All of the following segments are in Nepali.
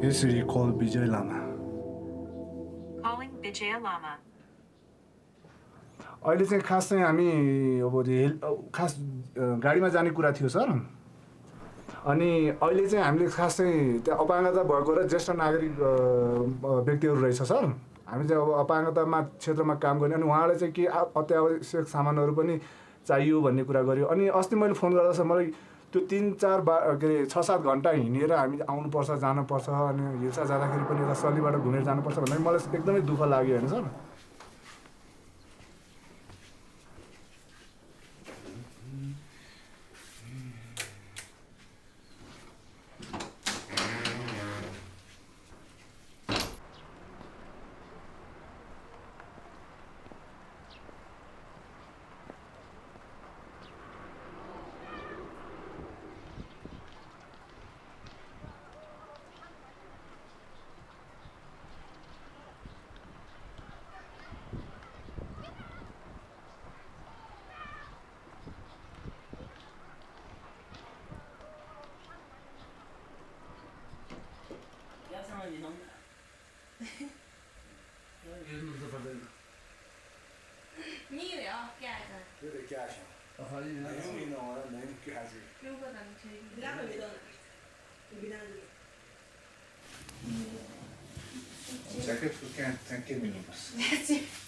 Yes, he called Vijay Lama. Calling Vijay Lama. अहिले चाहिँ खास चाहिँ हामी अब खास गाडीमा जाने कुरा थियो सर। अनि अहिले चाहिँ हामीले खास चाहिँ त्यहाँ अपाङ्गता भएको र ज्येष्ठ नागरिक व्यक्तिहरू रहेछ सर। हामी चाहिँ अब अपाङ्गतामा क्षेत्रमा काम गर्ने अनि उहाँले चाहिँ के अत्यावश्यक सामानहरू पनि चाहियो भन्ने कुरा गर्यो। अनि अस्ति मैले फोन गर्दा सर मलाई त्यो 3-4 के अरे 6-7 घन्टा हिँडेर हामी आउनुपर्छ जानुपर्छ अनि हिल्सा जाँदाखेरि पनि यता सलीबाट घुमेर जानुपर्छ भन्दा मलाई एकदमै दुःख लाग्यो होइन सर।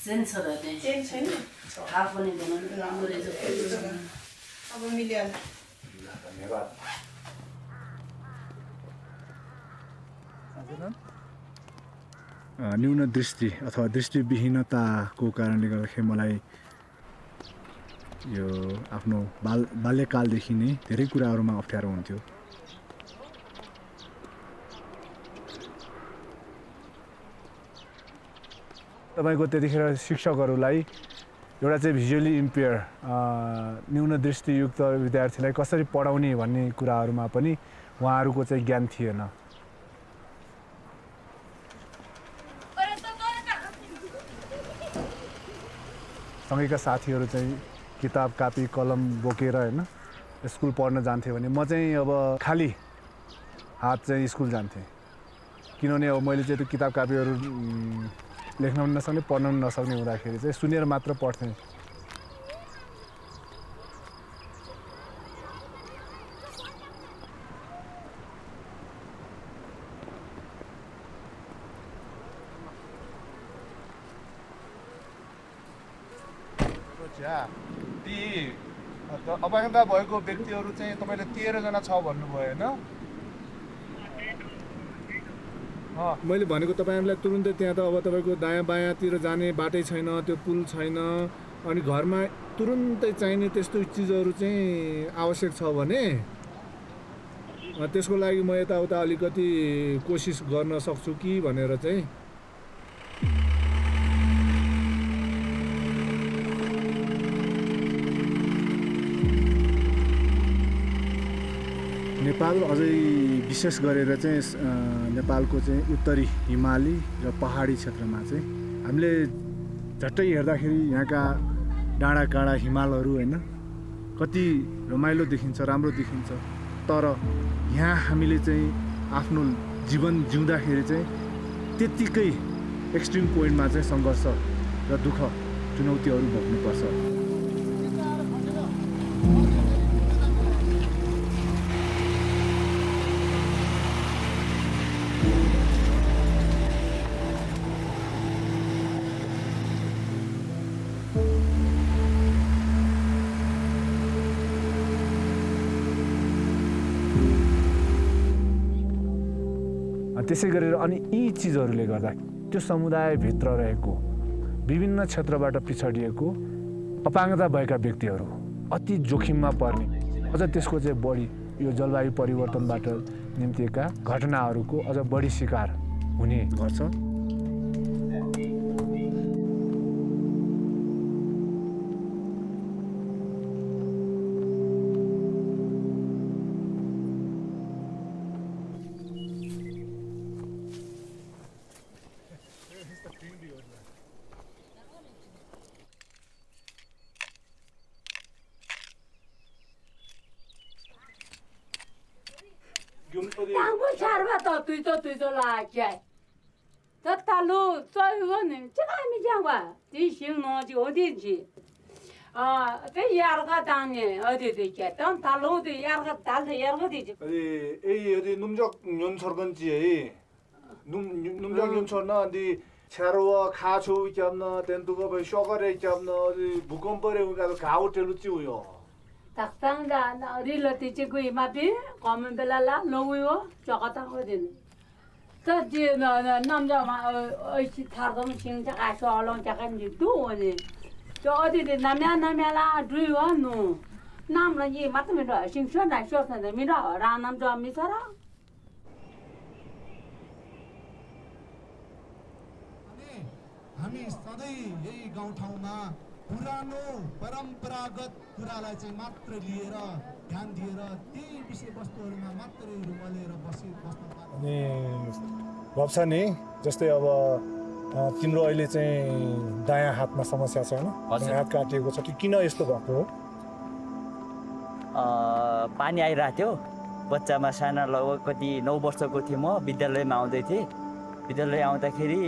चेन छ र त्यहाँ चेन छैन थाहा पनि बनाउनु राम्रो रहेछ अब मिल्यो धन्यवाद। न्यून दृष्टि अथवा दृष्टिविहीनताको कारणले गर्दाखेरि मलाई यो आफ्नो बाल्यकालदेखि नै धेरै कुराहरूमा अप्ठ्यारो हुन्थ्यो। तपाईको त्यतिखेर शिक्षकहरूलाई एउटा चाहिँ भिजुअली इम्पेयर न्यून दृष्टियुक्त विद्यार्थीलाई कसरी पढाउने भन्ने कुराहरूमा पनि उहाँहरूको चाहिँ ज्ञान थिएन। सँगैका साथीहरू चाहिँ किताब कापी कलम बोकेर होइन स्कुल पढ्न जान्थे भने म चाहिँ अब खाली हात चाहिँ स्कुल जान्थेँ। किनभने अब मैले चाहिँ त्यो किताब कापीहरू लेख्न पनि नसक्ने पढ्न पनि नसक्ने हुँदाखेरि चाहिँ सुनेर मात्र पढ्थेँ। अपाङ्गता भएको व्यक्तिहरू चाहिँ तपाईँले 13 जना छ भन्नुभयो होइन? मैले भनेको तपाईँहरूलाई तुरुन्तै त्यहाँ त अब तपाईँको दायाँ बायाँतिर जाने बाटै छैन, त्यो पुल छैन। अनि घरमा तुरुन्तै चाहिने त्यस्तो चिजहरू चाहिँ आवश्यक छ भने त्यसको लागि म यताउता अलिकति कोसिस गर्न सक्छु कि भनेर चाहिँ नेपाल अझै विशेष गरेर चाहिँ नेपालको चाहिँ उत्तरी हिमाली र पहाडी क्षेत्रमा चाहिँ हामीले झट्टै हेर्दाखेरि यहाँका डाँडा काँडा हिमालहरू होइन कति रमाइलो देखिन्छ, राम्रो देखिन्छ। तर यहाँ हामीले चाहिँ आफ्नो जीवन जिउँदाखेरि चाहिँ त्यत्तिकै एक्सट्रिम पोइन्टमा चाहिँ सङ्घर्ष र दुःख चुनौतीहरू भोग्नुपर्छ। त्यसै गरेर अनि यी चिजहरूले गर्दा त्यो समुदायभित्र रहेको विभिन्न क्षेत्रबाट पिछडिएको अपाङ्गता भएका व्यक्तिहरू अति जोखिममा पर्ने अझ त्यसको चाहिँ बढी यो जलवायु परिवर्तनबाट निम्तिएका घटनाहरूको अझ बढी शिकार हुने गर्छ। 양보 잘봐 또 라게. 저 달로 저거는 제가 미장과 이 신노지 어디지? 그 야르가 당에 어디지? 또 달로도 야르가 달도 야르가지. 어디 num적 연설건지에 num적 연설나 어디 차로와 가초 잡나 된두가 뭐 쇼거래 잡나 어디 무건벌에 가서 가오텔로 찌우요. 딱상다 리러티 찍고 이마비 가면 별라라 놓고요. 저거다 어디는. 저지 남자마 어이 타고 진짜 가서 얼른 잠깐 두오네. 저 어디데 남야라 두요노. 남라지 맞으면 신선한 쇼선데 미라 라남자 미사라. हामी सधैँ यही गाउँठाउँमा पुरानो परम्परागत कुरालाई चाहिँ मात्र लिएर ध्यान दिएर त्यही विषयवस्तुहरूमा मात्रै रुमलेर बस्न अनि भन्छ नि जस्तै अब तिम्रो अहिले चाहिँ दायाँ हातमा समस्या छ हैन दायाँ हात काटिएको छ कि किन यस्तो भएको हो पानी आइरहेको थियो बच्चामा सानो लगभग कति 9 वर्षको थिएँ म विद्यालयमा आउँदै थिएँ विद्यालय आउँदाखेरि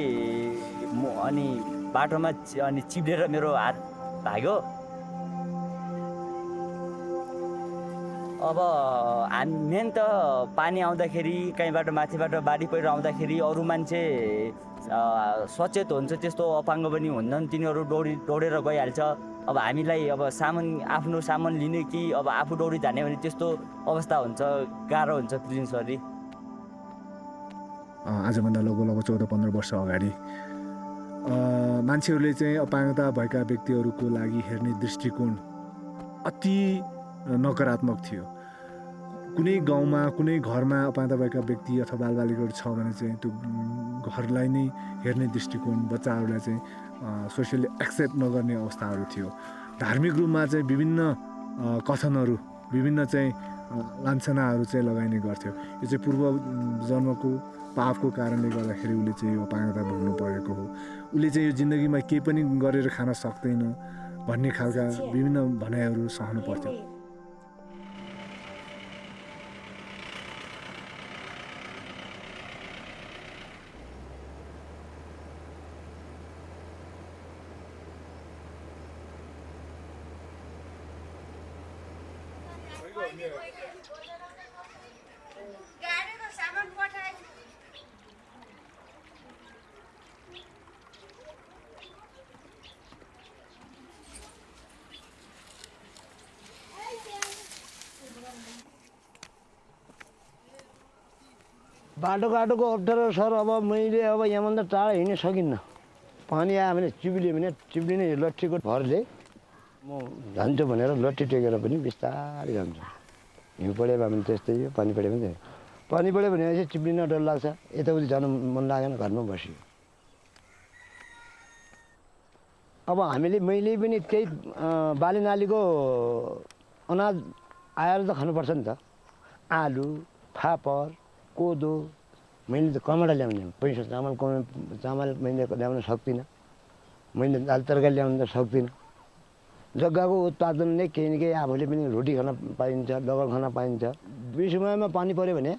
म अनि बाटोमा अनि चिप्लेर मेरो हात भाग्यो अब मेन त पानी आउँदाखेरि कहीँबाट माथिबाट बाढी पहिरो आउँदाखेरि अरू मान्छे सचेत हुन्छ त्यस्तो अपाङ्ग पनि हुन्छन् तिनीहरू दौडेर गइहाल्छ अब हामीलाई अब आफ्नो सामान लिने कि अब आफू दौडी जाने भने त्यस्तो अवस्था हुन्छ गाह्रो हुन्छ प्रिन्सहरी आजभन्दा लगभग 14-15 वर्ष अगाडि मान्छेहरूले चाहिँ अपाङ्गता भएका व्यक्तिहरूको लागि हेर्ने दृष्टिकोण अति नकारात्मक थियो कुनै गाउँमा कुनै घरमा अपाङ्गता भएका व्यक्ति अथवा बालबालिकाहरू छ भने चाहिँ त्यो घरलाई नै हेर्ने दृष्टिकोण बच्चाहरूलाई चाहिँ सोसियली एक्सेप्ट नगर्ने अवस्थाहरू थियो धार्मिक रूपमा चाहिँ विभिन्न कथनहरू विभिन्न चाहिँ लान्छनाहरू चाहिँ लगाइने गर्थ्यो यो चाहिँ पूर्व जन्मको पापको कारणले गर्दाखेरि उसले चाहिँ यो अपाङ्गता भोग्नु परेको हो उसले चाहिँ यो जिन्दगीमा केही पनि गरेर खान सक्दैन भन्ने खालका विभिन्न भनाइहरू सहनु पर्थ्यो बाटोघाटोको अप्ठ्यारो सर अब मैले अब यहाँभन्दा टाढा हिँड्न सकिन्न पानी आयो भने चिप्लिने लट्ठीको भरले म जान्छु भनेर लट्ठी टेकेर पनि बिस्तारै जान्छु हिउँ पऱ्यो भने त्यस्तै हो पानी पऱ्यो भने पानी पऱ्यो भनेपछि चिप्लिन डर लाग्छ यताउति जानु मन लागेन घरमा बस्यो अब मैले पनि त्यही बाली नालीको अनाज आएर त खानुपर्छ नि त आलु फापर कोदो मैले त कहाँबाट ल्याउने पैसा चामल मैले ल्याउन सक्दिनँ मैले दाल तरकारी ल्याउन त सक्दिनँ जग्गाको उत्पादन नै केही न केही आफूले पनि रोटी खान पाइन्छ दबाई खान पाइन्छ समयमा पानी पऱ्यो भने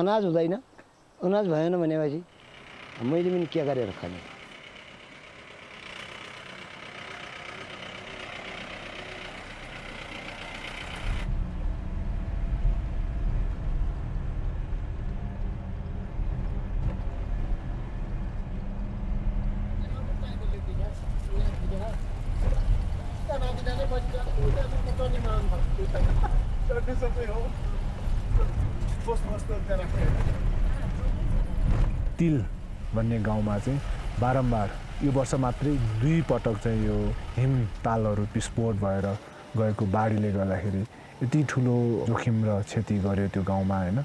अनाज हुँदैन अनाज भएन भनेपछि मैले पनि के गरेर खाने तिल भन्ने गाउँमा चाहिँ बारम्बार यो वर्ष मात्रै 2 पटक चाहिँ यो हिम तालहरू विस्फोट भएर गएको बाढीले गर्दाखेरि यति ठुलो जोखिम र क्षति गर्यो त्यो गाउँमा हैन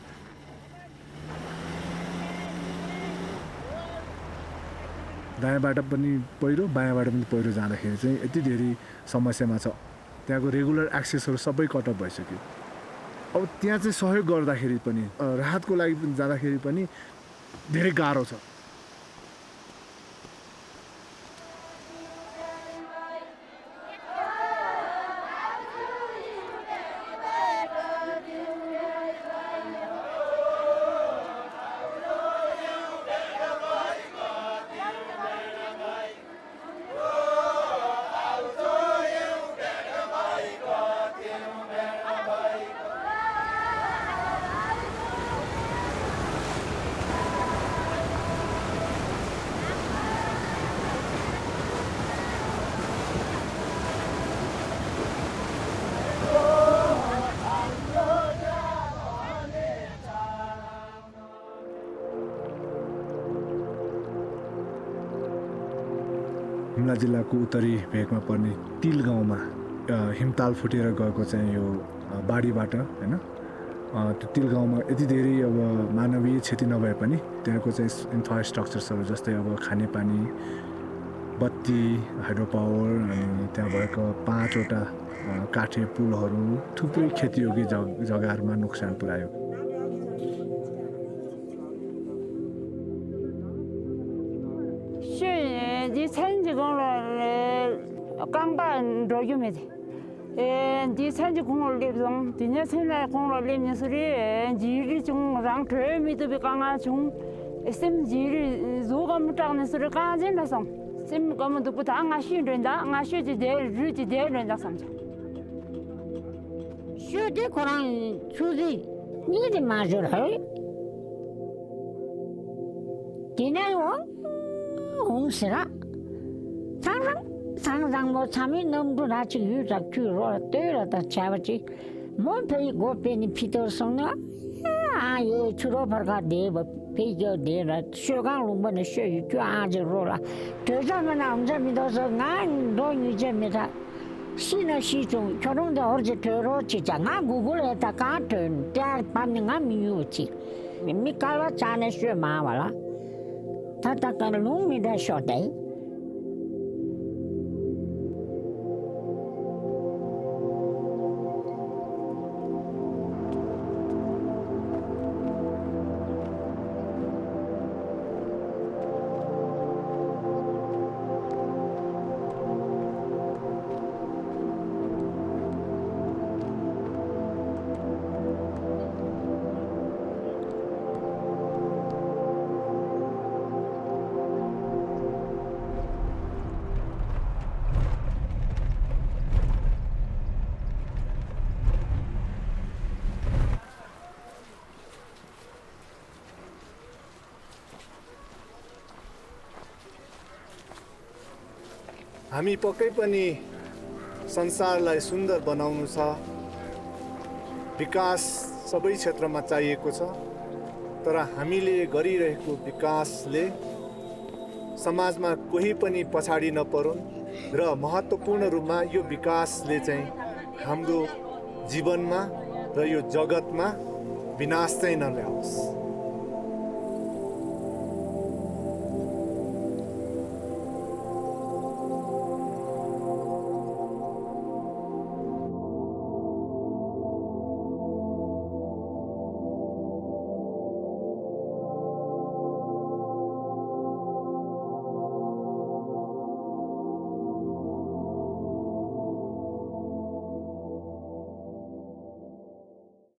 दायाँबाट पनि पहिरो बायाँबाट पनि पहिरो जाँदाखेरि चाहिँ यति धेरै समस्यामा छ त्यहाँको रेगुलर एक्सेसहरू सबै कटअप भइसक्यो अब त्यहाँ चाहिँ सहयोग गर्दाखेरि पनि राहतको लागि जाँदाखेरि पनि धेरै गाह्रो छ हुम्ला जिल्लाको उत्तरी भेगमा पर्ने तिल गाउँमा हिमताल फुटेर गएको चाहिँ यो बाढीबाट होइन त्यो तिल गाउँमा यति धेरै अब मानवीय क्षति नभए पनि त्यहाँको चाहिँ इन्फ्रास्ट्रक्चर्सहरू जस्तै अब खानेपानी बत्ती हाइड्रो पावर अनि त्यहाँ भएको 5वटा काठे पुलहरू थुप्रै खेतीयोग्य जग्गाहरूमा नोक्सान पुर्यायो Di sanji kongol lepsong, di nya senla kongol lepnya suri, jiri chung rang tre mi tu bi kanga chung, sim jiri zoga mutak na suri kanga jen la song, sim kama tu puta nga shi renda, nga shi ji de ru ji de renda samja. Shu de korang chuzi, ni de major hai. Dina yo, hong sira, 상상 뭐 참이 너무 나치 유작 주로 때려다 잡았지 뭔 페이 고페니 피터송나 아예 주로 버가 네버 페이저 네라 쇼강 롱번에 쇼유 쫙아지로라 대장은 남자 믿어서 난 돈이제미다 신의 시중 결혼도 어제 들어 지장아 구글에다 같은 때 반응아 미유치 미칼라 자네 쇼 마와라 타타카는 롱미다 쇼데 हामी पक्कै पनि संसारलाई सुन्दर बनाउनु छ विकास सबै क्षेत्रमा चाहिएको छ तर हामीले गरिरहेको विकासले समाजमा कोही पनि पछाडी नपरुन् र महत्त्वपूर्ण रूपमा यो विकासले चाहिँ हाम्रो जीवनमा र यो जगतमा विनाश चाहिँ नल्याओस्